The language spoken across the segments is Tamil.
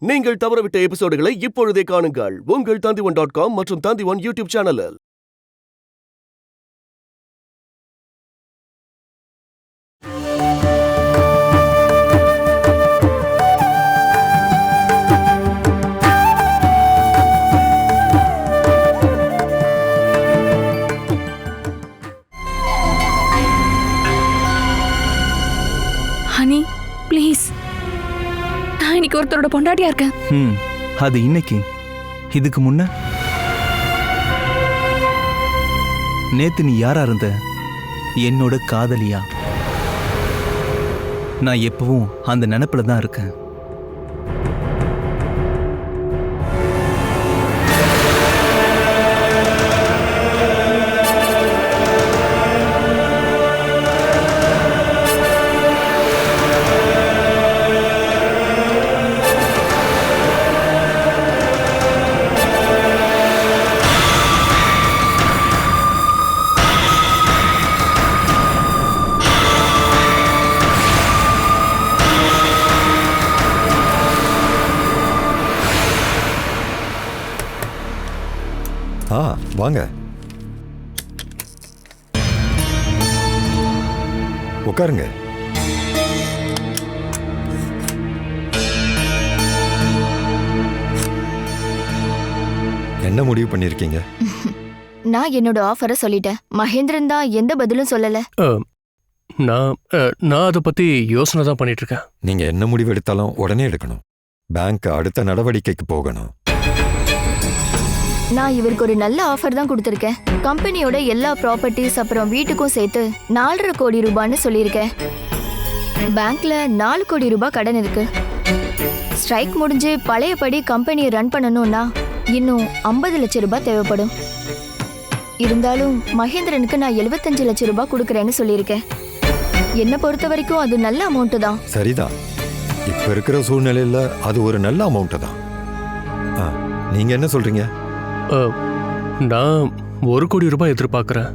நீங்கள் தவறவிட்ட எபிசோடுகளை இப்பொழுதே காணுங்கள் உங்கள் Tandivan.com மற்றும் Tandivan யூடியூப் சேனலில். ஹனி ப்ளீஸ், நான் இன்னைக்கு ஒருத்தரோட பொண்டாட்டியா இருக்கேன். அது இன்னைக்கு. இதுக்கு முன்ன நேத்து நீ யாரா இருந்த? என்னோட காதலியா? நான் எப்பவும் அந்த நினைப்புல தான் இருக்கேன். வாங்க உட்காருங்க. என்ன முடிவு பண்ணிருக்கீங்க? நான் என்னோட ஆஃபரை சொல்லிட்டேன். மகேந்திரன் தான் எந்த பதிலும் சொல்லல. நான் அதை பத்தி யோசனை தான் பண்ணிட்டு இருக்கேன். நீங்க என்ன முடிவு எடுத்தாலும் உடனே எடுக்கணும். பேங்க் அடுத்த நடவடிக்கைக்கு போகணும். நான் இவருக்கு ஒரு நல்ல ஆஃபர் தான் கொடுத்துருக்கேன். கம்பெனியோட எல்லா ப்ராப்பர்ட்டிஸ் அப்புறம் வீட்டுக்கும் சேர்த்து 4.5 கோடி ரூபான்னு சொல்லியிருக்கேன். பேங்க்ல 4 கோடி ரூபாய் கடன் இருக்கு. ஸ்ட்ரைக் முடிஞ்சு பழையபடி கம்பெனியை ரன் பண்ணணும்னா இன்னும் 50 லட்சம் ரூபாய் தேவைப்படும். இருந்தாலும் மகேந்திரனுக்கு நான் 75 லட்சம் ரூபாய் கொடுக்குறேன்னு சொல்லியிருக்கேன். என்னை பொறுத்த வரைக்கும் அது நல்ல அமௌண்ட் தான். சரிதான், இப்ப இருக்கிற சூழ்நிலையில அது ஒரு நல்ல அமௌண்ட் தான். நீங்க என்ன சொல்றீங்க? நான் 1 கோடி ரூபாய் எதிர்பார்க்கிறேன்.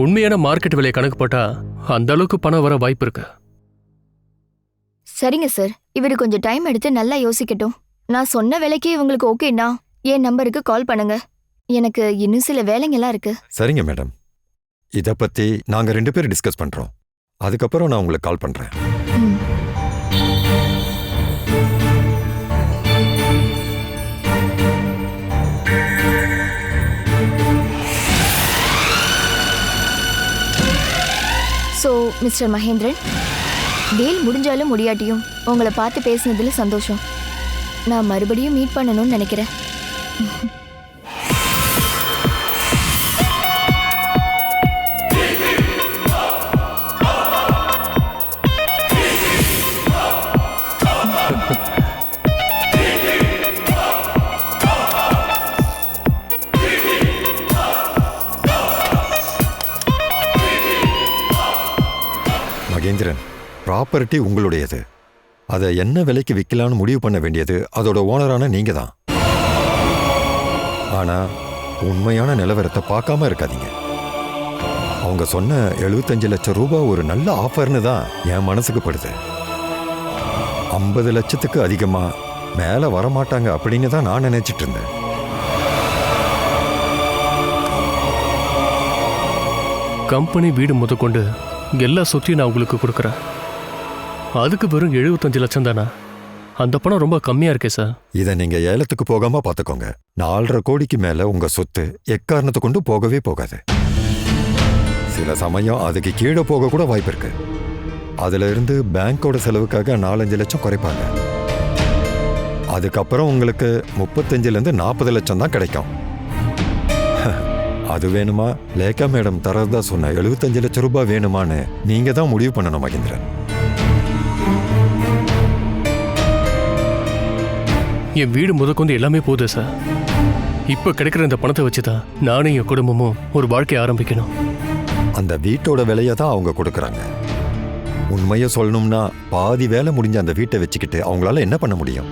உண்மையான மார்க்கெட் விலை கணக்கு போட்டா அந்த அளவுக்கு பணம் வர வாய்ப்பு இருக்கு. சரிங்க சார், இவரு கொஞ்சம் டைம் எடுத்து நல்லா யோசிக்கட்டும். நான் சொன்ன விலைக்கு இவங்களுக்கு ஓகேன்னா என் நம்பருக்கு கால் பண்ணுங்க. எனக்கு இன்னும் சில வேலைங்கெல்லாம் இருக்கு. சரிங்க மேடம், இத பத்தி நாங்க 2 பேரும் டிஸ்கஸ் பண்றோம். அதுக்கப்புறம் நான் உங்களுக்கு கால் பண்றேன். ஸோ மிஸ்டர் மகேந்திரன், டீல் முடிஞ்சாலும் முடியாட்டியும் உங்களை பார்த்து பேசினதுல சந்தோஷம். நான் மறுபடியும் மீட் பண்ணணும்னு நினைக்கிறேன். மகேந்திரன், ப்ராப்பர்ட்டி உங்களுடையது. அதை என்ன விலைக்கு விற்கலான்னு முடிவு பண்ண வேண்டியது அதோட ஓனரான நீங்க தான். ஆனா உண்மையான நிலவரத்தை பார்க்காம இருக்காதீங்க. அவங்க சொன்ன 75 லட்சம் ரூபாய் ஒரு நல்ல ஆஃபர்னு தான் என் மனசுக்கு படுது. 50 லட்சத்துக்கு அதிகமா மேல வரமாட்டாங்க அப்படின்னு தான் நான் நினைச்சிட்டு இருந்தேன். கம்பெனி வீடு முதற்கொண்டு எல்லா சொத்தையும் நான் உங்களுக்கு கொடுக்குறேன். அதுக்கு வெறும் 75 லட்சம் தானா? அந்த பணம் ரொம்ப கம்மியா இருக்கே சார். இதை நீங்க ஏலத்துக்கு போகாம பாத்துக்கோங்க. 4.5 கோடிக்கு மேல உங்க சொத்து எக்காரணத்தை கொண்டு போகவே போகாது. சில சமயம் அதுக்கு கீழே போக கூட வாய்ப்பு இருக்கு. அதுல இருந்து பேங்கோட செலவுக்காக 4-5 லட்சம் குறைப்பாங்க. அதுக்கப்புறம் உங்களுக்கு 35 40 லட்சம் தான் கிடைக்கும். அது வேணுமா, லேக்கா மேடம் தரதா சொன்ன 75 லட்சம் ரூபாய் வேணுமான்னு நீங்க தான் முடிவு பண்ணணும் மகேந்திரன். என் வீடு முதற்கொண்டு எல்லாமே போகுது சார். இப்ப கிடைக்கிற இந்த பணத்தை வச்சுதான் நானும் என் குடும்பமும் ஒரு வாழ்க்கையை ஆரம்பிக்கணும். அந்த வீட்டோட விலையை தான் அவங்க கொடுக்கறாங்க. உண்மையை சொல்லணும்னா பாதி வேலை முடிஞ்ச அந்த வீட்டை வச்சுக்கிட்டு அவங்களால என்ன பண்ண முடியும்?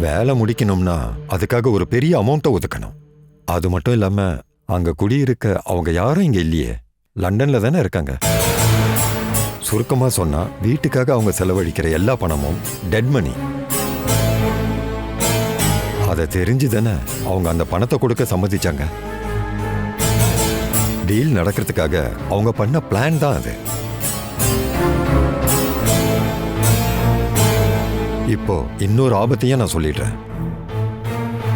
வேலை முடிக்கணும்னா அதுக்காக ஒரு பெரிய அமௌண்ட்டை ஒதுக்கணும். அது மட்டும் இல்லாம அங்க குடியிருக்க அவங்க யாரும் இங்க இல்லையே, லண்டன்ல தானே இருக்காங்க. சுருக்கமா சொன்னா வீட்டுக்காக அவங்க செலவழிக்கிற எல்லா பணமும் டெட் மணி. அதை தெரிஞ்சு தானே அவங்க அந்த பணத்தை கொடுக்க சம்மதிச்சாங்க. டீல் நடக்கிறதுக்காக அவங்க பண்ண பிளான் தான் அது. இப்போ இன்னொரு ஆபத்தையும் நான் சொல்லிடுறேன்.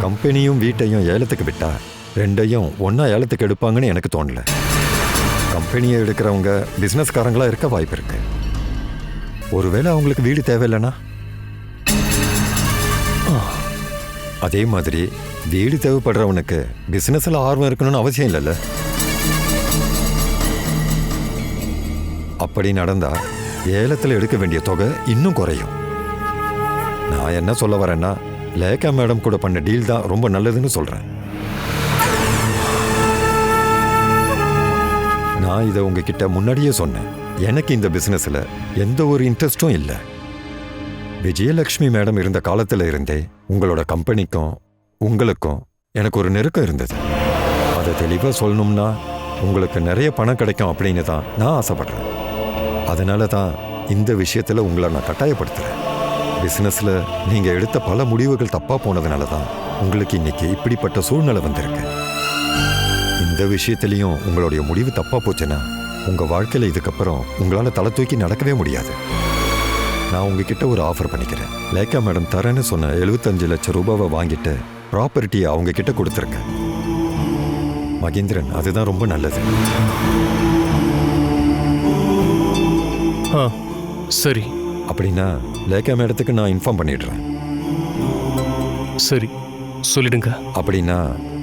கம்பெனியும் வீட்டையும் ஏலத்துக்கு விட்டா ரெண்டையும் ஒன்னா ஏலத்துக்கு எடுப்பாங்கன்னு எனக்கு தோணல. கம்பெனியை எடுக்கிறவங்க பிசினஸ்காரங்களா இருக்க வாய்ப்பு இருக்கு. ஒருவேளை அவங்களுக்கு வீடு தேவையில்லைன்னா, அதே மாதிரி வீடு தேவைப்படுறவனுக்கு பிசினஸ்ல ஆர்வம் இருக்கணும்னு அவசியம் இல்லைல்ல. அப்படி நடந்தா ஏலத்தில் எடுக்க வேண்டிய தொகை இன்னும் குறையும். நான் என்ன சொல்ல வரேன்னா, லேகா மேடம் கூட பண்ண டீல் தான் ரொம்ப நல்லதுன்னு சொல்றேன். நான் இதை உங்ககிட்ட முன்னாடியே சொன்னேன். எனக்கு இந்த பிசினஸ்ல எந்த ஒரு இன்ட்ரெஸ்டும் இல்லை. விஜயலட்சுமி மேடம் இருந்த காலத்துல இருந்தே உங்களோட கம்பெனிக்கும் உங்களுக்கும் எனக்கு ஒரு நெருக்கம் இருந்தது. அதை தெளிவா சொல்லணும்னா, உங்களுக்கு நிறைய பணம் கிடைக்கும் அப்படின்னு தான் நான் ஆசைப்படுறேன். அதனால தான் இந்த விஷயத்துல உங்களை நான் கட்டாயப்படுத்துறேன். பிசினஸ்ல நீங்க எடுத்த பல முடிவுகள் தப்பா போனதுனால தான் உங்களுக்கு இன்னைக்கு இப்படிப்பட்ட சூழ்நிலை வந்திருக்கு. இந்த விஷயத்திலையும் உங்களுடைய முடிவு தப்பா போச்சுன்னா உங்க வாழ்க்கையில இதுக்கப்புறம் உங்களால தலை தூக்கி நடக்கவே முடியாது. நான் உங்ககிட்ட ஒரு ஆஃபர் பண்ணிக்கிறேன். லேகா மேடம் தரேன்னு சொன்ன 75 லட்சம் ரூபாவை வாங்கிட்டு ப்ராப்பர்ட்டியை அவங்க கிட்ட கொடுத்துருங்க. மகேந்திரன், அதுதான் ரொம்ப நல்லது. சரி. அப்படின்னா லேகா மேடத்துக்கு நான் இன்ஃபார்ம் பண்ணிடுறேன். சரி, சொல்லிடுங்க. அப்படின்னா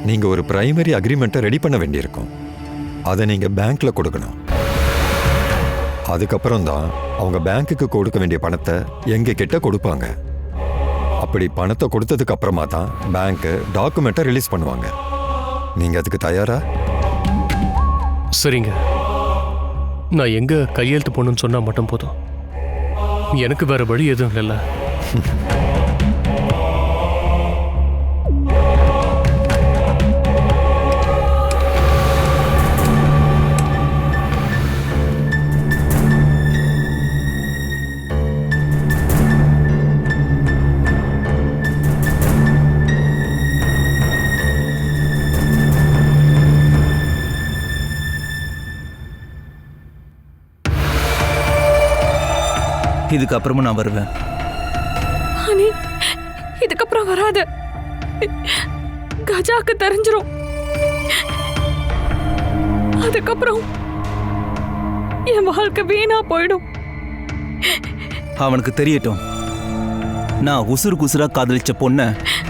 நீங்க ஒரு பிரைமரி அக்ரிமெண்ட்டை ரெடி பண்ண வேண்டியிருக்கும். அதை நீங்க பேங்க்ல கொடுக்கணும். அதுக்கப்புறம் தான் அவங்க பேங்க்குக்கு கொடுக்க வேண்டிய பணத்தை எங்க கிட்ட கொடுப்பாங்க. அப்படி பணத்தை கொடுத்ததுக்கு அப்புறமா தான் பேங்க் டாக்குமெண்ட்டை ரிலீஸ் பண்ணுவாங்க. நீங்க அதுக்கு தயாரா? சரிங்க. நான் எங்க கையெழுத்து போடணும்னு சொன்னா மட்டும் போதும். எனக்கு வேற வழி எதுவும் இல்லைல்ல. இதுக்கப்புறமும் நான் வருவேன். ஹனி, இதுக்கப்புறம் வராத. கஜாக்கு தெரிஞ்சிரும். அதுக்கப்புறம் என் வாழ்க்கை வீணா போயிடும். அவனுக்கு தெரியட்டும். நான் உசுருக்கு உசுரா காதலிச்ச பொண்ணை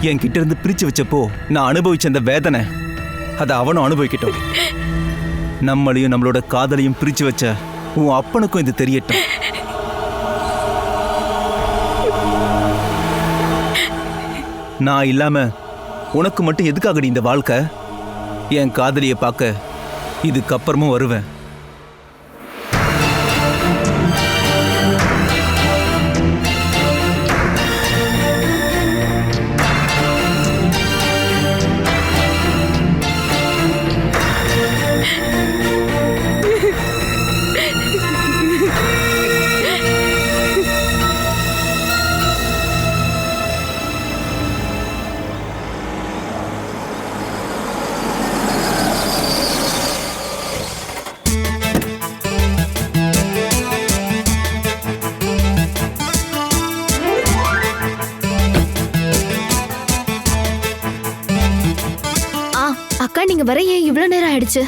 என் கிட்ட இருந்து பிரிச்சு வச்சப்போ நான் அனுபவிச்ச அந்த வேதனை அதை அவனும் அனுபவிக்கட்டும். நம்மளையும் நம்மளோட காதலையும் பிரிச்சு வச்ச உன் அப்பனுக்கும் இது தெரியட்டும். நான் இல்லாம உனக்கு மட்டும் எதுக்காகடி இந்த வாழ்க்கை? என் காதலியை பார்க்க இதுக்கப்புறமும் வருவேன். அக்கா, நீங்க வர ஏன் இவ்வளவு நேரம் ஆயிடுச்சு?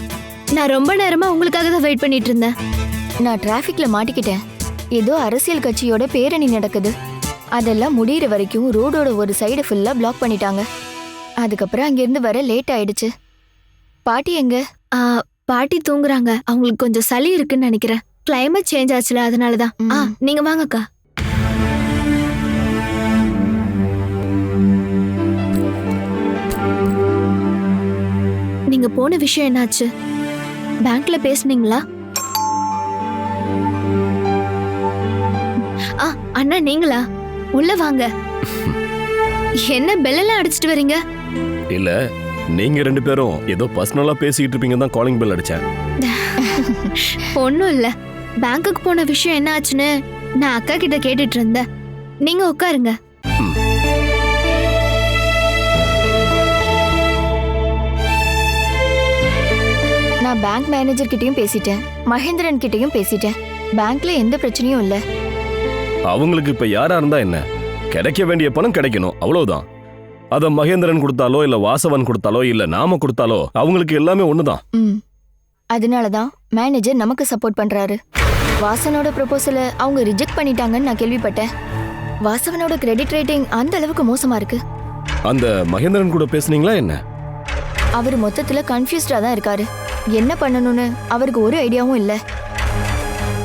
நான் ரொம்ப நேரமா உங்களுக்காக தான் வெயிட் பண்ணிட்டு இருந்தேன். நான் டிராஃபிக்ல மாட்டிக்கிட்டேன். ஏதோ அரசியல் கட்சியோட பேரணி நடக்குது. அதெல்லாம் முடியிற வரைக்கும் ரோடோட ஒரு சைடு ஃபுல்லா பிளாக் பண்ணிட்டாங்க. அதுக்கப்புறம் அங்கிருந்து வர லேட் ஆயிடுச்சு. பாட்டி எங்க? பாட்டி தூங்குறாங்க. அவங்களுக்கு கொஞ்சம் சளி இருக்குன்னு நினைக்கிறேன். கிளைமேட் சேஞ்ச் ஆச்சுல, அதனாலதான். நீங்க வாங்கக்கா. நீங்க போன விஷயம் என்னாச்சு? பேங்க்ல பேசுனீங்களா? அண்ணா நீங்களா? உள்ள வாங்க. என்ன பெல்லெல்லாம் அடிச்சிட்டு வரீங்க? இல்ல, நீங்க ரெண்டு பேரும் ஏதோ பர்சனலா பேசிக்கிட்டு இருப்பீங்க தான் காலிங் பெல் அடிச்சேன். ஒன்னும் இல்ல. பேங்க்குக்கு போன விஷயம் என்ன ஆச்சுன்னு நான் அக்கா கிட்ட கேட்டுட்டு இருந்தேன். நீங்க உட்காருங்க. நான் பேங்க் மேனேஜர் கிட்டயும் பேசிட்டேன், மகேந்திரன் கிட்டயும் பேசிட்டேன். பேங்க்ல எந்த பிரச்சனையும் இல்ல. அவங்களுக்கு இப்ப யாரா இருந்தா என்ன, கிடைக்க வேண்டிய பணம் கிடைக்கணும், அவ்வளவுதான். அத மகேந்திரன் கொடுத்தாலோ இல்ல வாசவன் கொடுத்தாலோ இல்ல நாம கொடுத்தாலோ அவங்களுக்கு எல்லாமே ஒண்ணுதான். அதனாலதான் மேனேஜர் நமக்கு சப்போர்ட் பண்றாரு. வாசனோட ப்ரொபோசலை அவங்க ரிஜெக்ட் பண்ணிட்டாங்கன்னு நான் கேள்விப்பட்டேன். வாசவனோட கிரெடிட் ரேட்டிங் அந்த அளவுக்கு மோசமா இருக்கு. அந்த மகேந்திரன் கூட பேசுனீங்களா என்ன? அவர் மொத்தத்துல கன்ஃபியூஸ்டா தான் இருக்காரு. என்ன பண்ணணும்னு அவருக்கு ஒரு ஐடியாவும் இல்ல.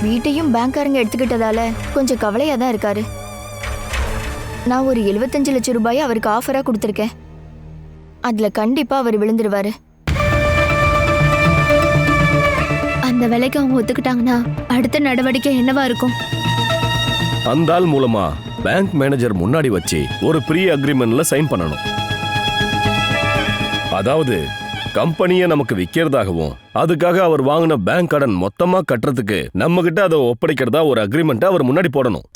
வீட்டையும் பேங்க்காரங்க எடுத்துக்கிட்டதால கொஞ்சம் கவலையா தான் இருக்காரு. நான் ஒரு 75 லட்சம் ரூபாயை அவருக்கு ஆஃபரா கொடுத்துருக்கேன். அதுல கண்டிப்பா அவர் விழுந்துருவாரு. அந்த வேலைக்கு அவங்க ஒத்துக்கிட்டாங்கன்னா அடுத்த நடவடிக்கை என்னவா இருக்கும்? அந்த ஆள் மூலமா பேங்க் மேனேஜர் முன்னாடி வச்சு ஒரு ப்ரீ அக்ரிமெண்ட்ல சைன் பண்ணணும். அதாவது கம்பெனியை நமக்கு விற்கிறதாகவும் அதுக்காக அவர் வாங்கின பேங்க் கடன் மொத்தமா கட்டுறதுக்கு நம்ம கிட்ட அதை ஒப்படைக்கிறதா ஒரு அக்ரிமெண்ட் அவர் முன்னாடி போடணும்.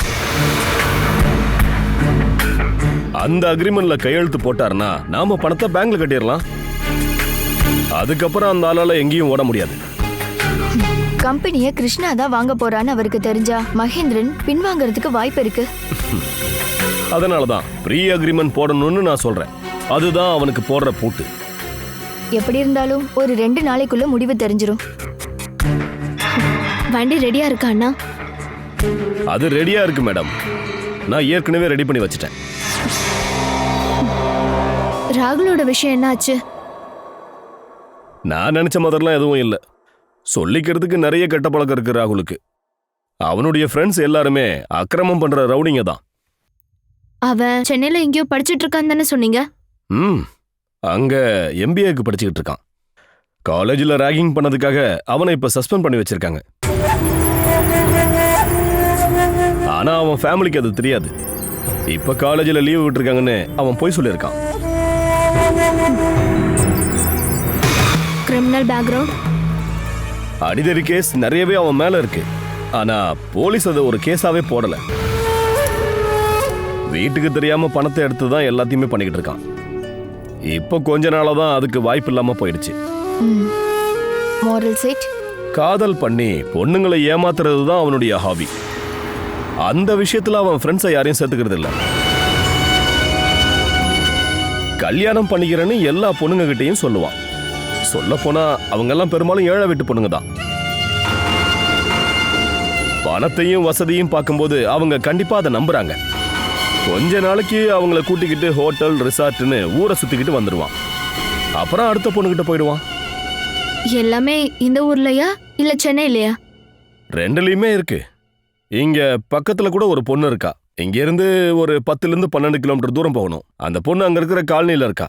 அந்த அக்ரிமெண்ட்ல கையெழுத்து போட்டாருன்னா நாம பணத்தை பேங்க்ல கட்டிடலாம். அதுக்கப்புறம் அந்த ஆளால எங்கேயும் ஓட முடியாது. கம்பெனியை கிருஷ்ணா தான் வாங்க போறான்னு அவருக்கு தெரிஞ்சா மகேந்திரன் பின்வாங்கறதுக்கு வாய்ப்பு இருக்கு. அதனாலதான் ப்ரீ அக்ரிமெண்ட் போடணும்னு நான் சொல்றேன். அதுதான் அவனுக்கு போடுற பூட்டு. எப்படி இருந்தாலும் ஒரு 2 நாளைக்குள்ள முடிவு தெரிஞ்சிரும். வண்டி ரெடியா இருக்கா அண்ணா? அது ரெடியா இருக்கு மேடம். நான் ஏற்கனவே ரெடி பண்ணி வச்சிட்டேன். ராகுலோட விஷயம் என்ன ஆச்சு? நான் நினைச்ச மாதிரிலாம் எதுவும் இல்லை. சொல்லிக்கிறதுக்கு நிறைய கெட்ட பழக்கம் இருக்கு ராகுலுக்கு. அவனுடைய ஃப்ரெண்ட்ஸ் எல்லாருமே அக்கிரமம் பண்ற ரவுடிங்க தான். அவன் சென்னையில எங்கேயோ படிச்சிட்டு இருக்கான்னு தானே சொன்னீங்க? அங்க MBAக்கு படிச்சுக்கிட்டு இருக்கான். காலேஜில் ராகிங் பண்ணதுக்காக அவனை இப்ப சஸ்பெண்ட் பண்ணி வச்சிருக்காங்க. ஆனா அவன் ஃபேமிலிக்கு அது தெரியாது. இப்ப காலேஜில் லீவ் விட்டுருக்காங்கன்னு அவன் போய் சொல்லியிருக்கான். கிரிமினல் பேக்ரவுண்ட், அடிதடி கேஸ் நிறையவே அவன் மேல இருக்கு. ஆனா போலீஸ் அதை ஒரு கேஸாவே போடல. வீட்டுக்கு தெரியாம பணத்தை எடுத்து தான் எல்லாத்தையுமே பண்ணிக்கிட்டு இருக்கான். இப்போ கொஞ்ச நாளா தான் அதுக்கு வாய்ப்பு இல்லாம போயிடுச்சு. மாரல் சைட், காதல் பண்ணி பொண்ணுங்களை ஏமாத்துறது தான் அவனுடைய ஹாபி. அந்த விஷயத்துல அவன் ஃப்ரெண்ட்ஸை யாரையும் சேர்த்துக்கிறது இல்ல. கல்யாணம் பண்ணிக்கிறேன்னு எல்லா பொண்ணுங்க கிட்டையும் சொல்லுவான். சொல்ல போனா அவங்க எல்லாம் பெரும்பாலும் ஏழை வீட்டு பொண்ணுங்க தான். பணத்தையும் வசதியும் பார்க்கும்போது அவங்க கண்டிப்பா அதை நம்புறாங்க. கொஞ்ச நாளைக்கு அவங்கள கூட்டிக்கிட்டு ஹோட்டல் ரிசார்ட்னு ஊரை சுத்திக்கிட்டு வந்துடுவான். அப்புறம் அடுத்த பொண்ணுகிட்ட போயிடுவான். எல்லாமே இந்த ஊர்லயா இல்ல சென்னையிலயா? ரெண்டுலயுமே இருக்கு. இங்க பக்கத்துல கூட ஒரு பொண்ணு இருக்கா. இங்க இருந்து ஒரு 10 to 12 கிலோமீட்டர் தூரம் போகணும். அந்த பொண்ணு அங்க இருக்கிற காலனியில இருக்கா.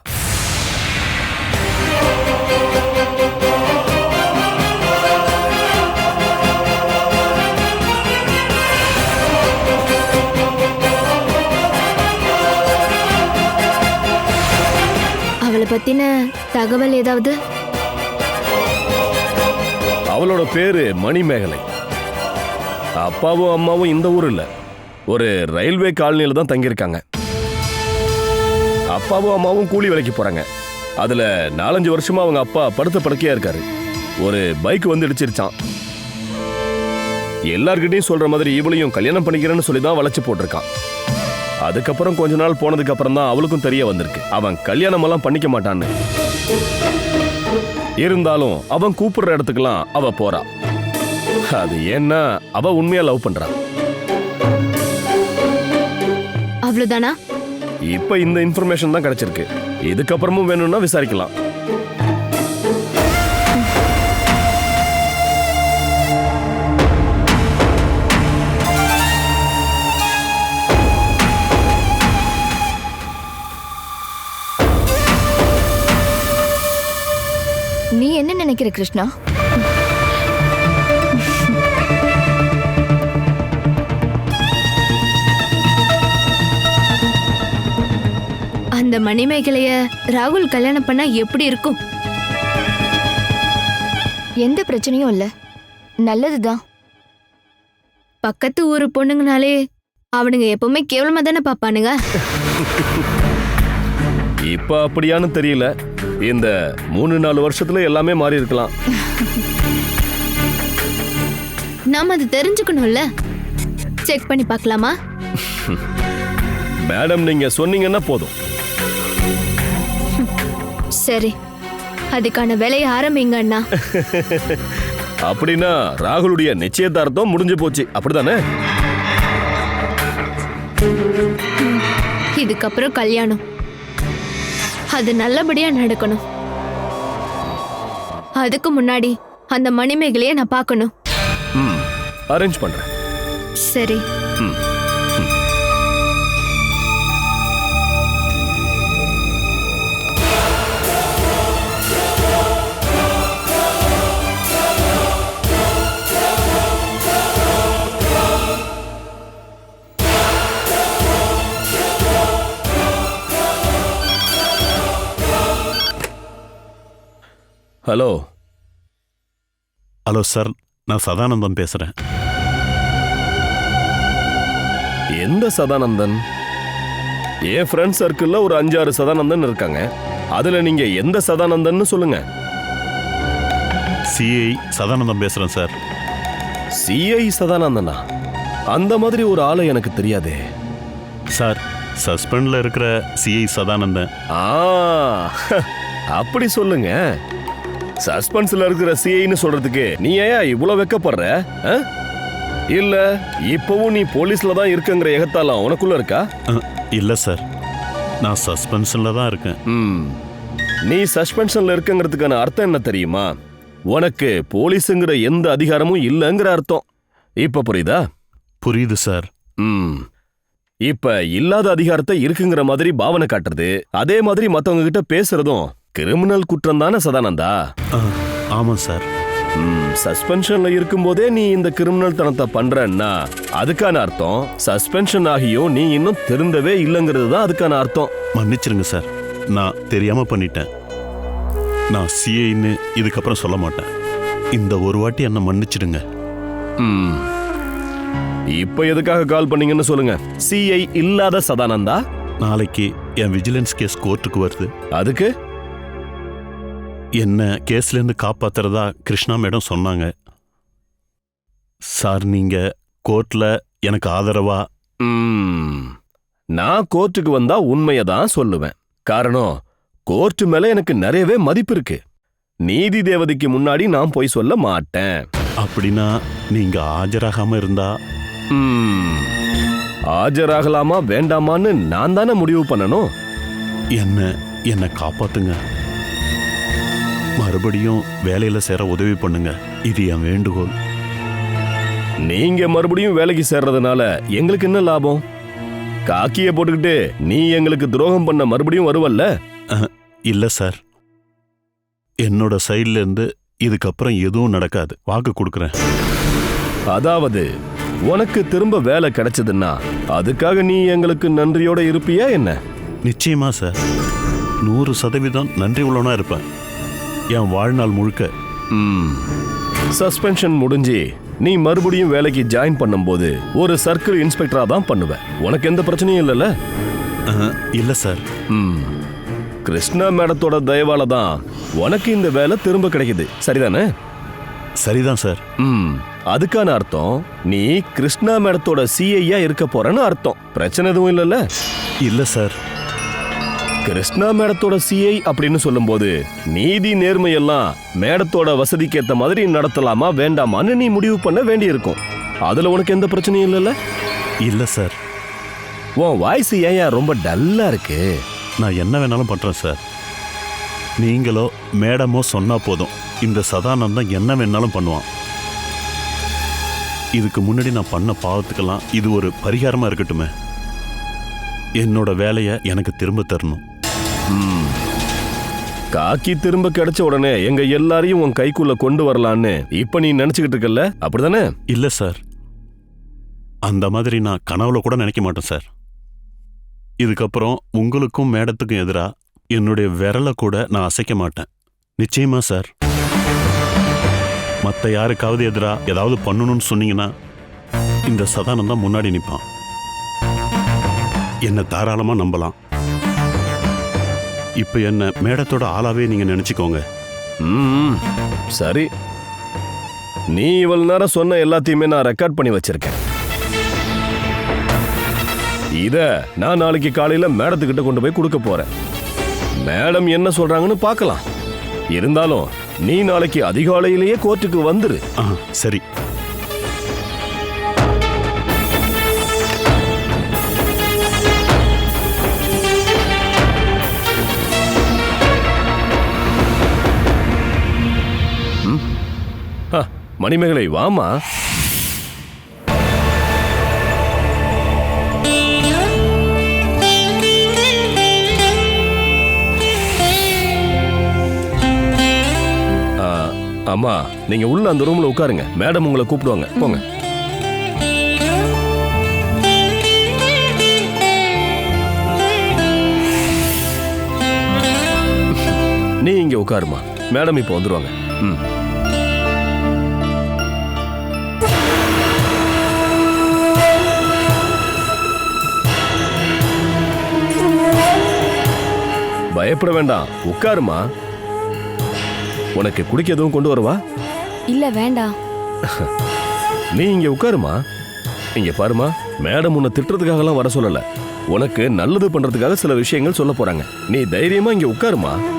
அவளை பத்தின தகவல் ஏதாவது? அவளோட பேரு மணிமேகலை. அப்பாவும் அம்மாவும் இந்த ஊர் இல்ல, ஒரு ரயில்வே காலனியில தான் தங்கியிருக்காங்க. அப்பாவும் அம்மாவும் கூலி வேலைக்கு போறாங்க. அதுல 4-5 வருஷமா அவங்க அப்பா படுத்த படுக்கையா இருக்காரு. ஒரு பைக் வந்து இடிச்சிருச்சான். எல்லார்கிட்டையும் சொல்ற மாதிரி இவளையும் கல்யாணம் பண்ணிக்கிறேன்னு சொல்லி தான் வளைச்சு போட்டிருக்கான். அதுக்கப்புறம் கொஞ்ச நாள் போனதுக்கு அப்புறம் தான் அவளுக்கும் தெரிய வந்திருக்கு அவன் கல்யாணம் எல்லாம் பண்ணிக்க மாட்டான்னு. இருந்தாலும் அவன் கூப்பிடுற இடத்துக்கெல்லாம் அவ போறா. அது ஏன்னா அவ உண்மையா லவ் பண்றா. அவ்வளவுதானா? இப்ப இந்த இன்ஃபர்மேஷன் தான் கிடைச்சிருக்கு. இதுக்கப்புறமும் வேணும்னா விசாரிக்கலாம். நீ என்ன நினைக்கிற கிருஷ்ணா? அந்த மணிமேகலைய ராகுல் கல்யாணம் பண்ணா எப்படி இருக்கும்? எந்த பிரச்சனையும் இல்ல, நல்லதுதான். பக்கத்து ஊரு பொண்ணுங்கனாலே அவனுங்க எப்பவுமே கேவலமா தானே பாப்பானுங்க. இப்ப அப்படியான்னு தெரியல. இந்த 3-4 வருஷத்துல எல்லாமே மாறி இருக்கலாம். நாம அது தெரிஞ்சுக்கணும்ல. செக் பண்ணி பார்க்கலாமா? மேடம், நீங்க சொன்னீங்கன்னா போதும். சரி, அதுக்கான வேலையை ஆரம்பிங்க அண்ணா. அப்படின்னா ராகுலுடைய நிச்சயதார்த்தம் முடிஞ்சு போச்சு, அப்படிதானே? இதுக்கப்புறம் கல்யாணம். அது நல்லபடியா நடக்கணும். அதுக்கு முன்னாடி அந்த மணிமேகலையை நான் பார்க்கணும். அரேஞ்ச் பண்றேன். சரி. ஹலோ. ஹலோ சார், நான் சதானந்தம் பேசுறேன். எந்த சதானந்தன்? என் ஃப்ரெண்ட் சர்க்கிள்ல ஒரு 5-6 சதானந்தன் இருக்காங்க. அதுல நீங்க எந்த சதானந்தன் சொல்லுங்க. சிஐ சதானந்தம் பேசுறேன் சார். சிஐ சதானந்தனா? அந்த மாதிரி ஒரு ஆளை எனக்கு தெரியாதே. சார், சஸ்பெண்ட்ல இருக்கிற சிஐ சதானந்தன். அப்படி சொல்லுங்க. சஸ்பென்ஸ்ல இருக்கிற சிஐன்னு சொல்றதுக்கு நீ ஏன் இவ்வளவு வெக்கப்படுற? இல்ல இப்பவும் நீ போலீஸ்ல தான் இருக்குங்கிற எகத்தாலாம் உனக்குள்ள இருக்கா? இல்ல சார், நான் சஸ்பென்ஷன்ல தான் இருக்கேன். நீ சஸ்பென்ஷன்ல இருக்குங்கிறதுக்கான அர்த்தம் என்ன தெரியுமா? உனக்கு போலீஸுங்கிற எந்த அதிகாரமும் இல்லைங்கிற அர்த்தம். இப்ப புரியுதா? புரியுது சார். இப்ப இல்லாத அதிகாரத்தை இருக்குங்கிற மாதிரி பாவனை காட்டுறது, அதே மாதிரி மத்தவங்க கிட்ட பேசுறதும் கிரிமினல் குற்றம் தானே சதானந்தா? ஆமா சார். சஸ்பென்ஷன்ல இருக்கும்போதே நீ இந்த கிரிமினல் தனத்தை பண்றன்னா அதுக்கான அர்த்தம் சஸ்பென்ஷன் ஆகியும் நீ இன்னும் திருந்தவே இல்லைங்கிறது தான் அதுக்கான அர்த்தம். மன்னிச்சிருங்க சார், நான் தெரியாம பண்ணிட்டேன். நான் சிஐன்னு இதுக்கப்புறம் சொல்ல மாட்டேன். இந்த ஒரு வாட்டி என்ன மன்னிச்சிடுங்க. இப்ப எதுக்காக கால் பண்ணீங்கன்னு சொல்லுங்க. சிஐ இல்லாத சதானந்தா? நாளைக்கு என் விஜிலன்ஸ் கேஸ் கோர்ட்டுக்கு வருது. அதுக்கு என்ன கேஸ்ல இருந்து காப்பாத்துறதா கிருஷ்ணா மேடம் சொன்னாங்க. சார், நீங்க கோர்ட்ல எனக்கு ஆதரவா? நான் கோர்ட்டுக்கு வந்தா உண்மையை தான் சொல்லுவேன். காரணம், கோர்ட்டு மேல எனக்கு நிறையவே மதிப்பு இருக்கு. நீதி தேவதைக்கு முன்னாடி நான் போய் சொல்ல மாட்டேன். அப்படின்னா நீங்க ஆஜராகாம இருந்தா? ஆஜராகலாமா வேண்டாமான்னு நான் தானே முடிவு பண்ணணும். என்ன காப்பாத்துங்க. மறுபடியும் வேலையில சேர உதவி பண்ணுங்க. இது என் வேண்டுகோள். நீங்க மறுபடியும் வேலைக்கு சேர்றதுனால எங்களுக்கு என்ன லாபம்? காக்கிய போட்டுக்கிட்டு நீ எங்களுக்கு துரோகம் பண்ண மறுபடியும் வருவல்ல? இல்ல சார், என்னோட சைட்ல இருந்து இதுக்கப்புறம் எதுவும் நடக்காது. வாக்கு கொடுக்கறேன். அதாவது உனக்கு திரும்ப வேலை கிடைச்சதுன்னா அதுக்காக நீ எங்களுக்கு நன்றியோட இருப்பியா என்ன? நிச்சயமா சார், 100% நன்றி உள்ளவனா இருப்பேன் என் வாழ்நாள் முழுக்க. சஸ்பென்ஷன் முடிஞ்சு நீ மறுபடியும் வேலைக்கு ஜாயின் பண்ணும்போது ஒரு சர்க்கிள் இன்ஸ்பெக்டரா தான் பண்ணுவ. உனக்கு எந்த பிரச்சனையும் இல்லைல்ல? இல்ல சார். கிருஷ்ணா மேடத்தோட தயவால தான் உனக்கு இந்த வேலை திரும்ப கிடைக்குது, சரிதானே? சரிதான் சார். அதுக்கான அர்த்தம் நீ கிருஷ்ணா மேடத்தோட சிஐயா இருக்க போறன்னு அர்த்தம். பிரச்சனை எதுவும் இல்லைல்ல? இல்ல சார். கிருஷ்ணா மேடத்தோட சிஐ அப்படின்னு சொல்லும்போது நீதி நேர்மையெல்லாம் மேடத்தோட வசதிக்கு ஏத்த மாதிரி நடத்தலாமா வேண்டாமான்னு நீ முடிவு பண்ண வேண்டி இருக்கும். அதுல உனக்கு எந்த பிரச்சனையும் இல்லைல்ல? இல்ல சார். உன் வாய்ஸ் ஏன் ரொம்ப டல்லா இருக்கு? நான் என்ன வேணாலும் பண்றேன் சார். நீங்களோ மேடமோ சொன்னா போதும், இந்த சதானந்தம் என்ன வேணாலும் பண்ணுவான். இதுக்கு முன்னாடி நான் பண்ண பாவத்துக்கெல்லாம் இது ஒரு பரிகாரமா இருக்கட்டுமே. என்னோட வேலையை எனக்கு திரும்ப தரணும். காக்கி திரும்ப கிடைச்ச உடனே எங்க எல்லாரையும் உன் கைக்குள்ள கொண்டு வரலான்னு இப்ப நீ நினைச்சுக்கிட்டு இருக்கல, அப்படிதானே? இல்ல சார், அந்த மாதிரி நான் கனவுல கூட நினைக்க மாட்டேன் சார். இதுக்கப்புறம் உங்களுக்கும் மேடத்துக்கும் எதிரா என்னுடைய விரலை கூட நான் அசைக்க மாட்டேன். நிச்சயமா சார். மற்ற யாருக்காவது எதிரா ஏதாவது பண்ணணும்னு சொன்னீங்கன்னா இந்த சதானம் தான் முன்னாடி நிற்பான். என்ன தாராளமா நம்பலாம். இப்ப என்ன மேடத்தோட ஆளாவே நீங்க நினைச்சுக்கோங்க. ம், சரி. நீ இவ்வளவு நேரம் சொன்ன எல்லாத்தையுமே நான் ரெக்கார்ட் பண்ணி வச்சிருக்கேன். இத நான் நாளைக்கு காலையில மேடத்துக்கிட்ட கொண்டு போய் கொடுக்க போறேன். மேடம் என்ன சொல்றாங்கன்னு பார்க்கலாம். இருந்தாலும் நீ நாளைக்கு அதிகாலையிலேயே கோர்ட்டுக்கு வந்துரு. சரி. மணிமேகலை, வாமா. அம்மா, நீங்க உள்ள அந்த ரூம்ல உட்காருங்க. மேடம் உங்களை கூப்பிடுவாங்க. போங்க. நீ இங்க உட்காருமா. மேடம் இப்போ வந்துருவாங்க. ம். பயப்பட வேண்டாம், உட்காருமா. உனக்கு குடிக்க எதுவும் கொண்டு வரவா? இல்ல வேண்டாம். நீ இங்க உட்காருமா. இங்க பாருமா, மேடம் உன்னை திட்டுறதுக்காகலாம் வர சொல்லல. உனக்கு நல்லது பண்றதுக்காக சில விஷயங்கள் சொல்ல போறாங்க. நீ தைரியமா இங்க உட்காருமா.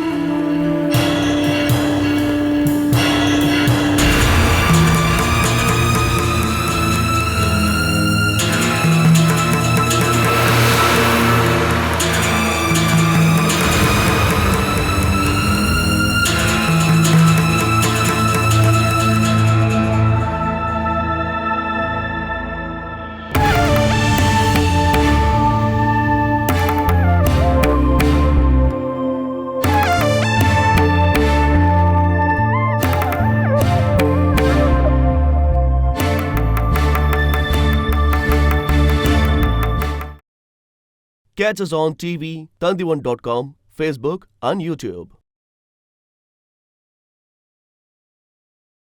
Catch us on TV, Tandivan.com, Facebook and YouTube.